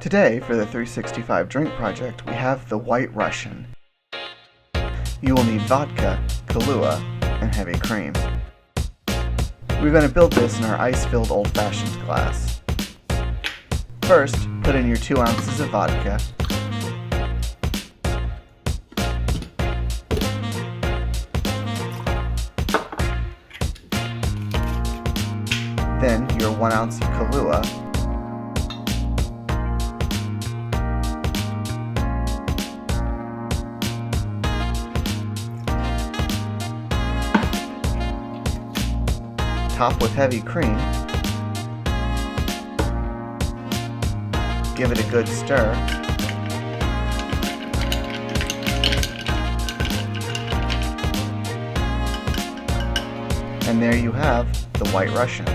Today, for the 365 drink project, we have the White Russian. You will need vodka, Kahlúa, and heavy cream. We're going to build this in our ice-filled old-fashioned glass. First, put in your 2 ounces of vodka, then your 1 ounce of Kahlúa, top with heavy cream, give it a good stir, and there you have the White Russian.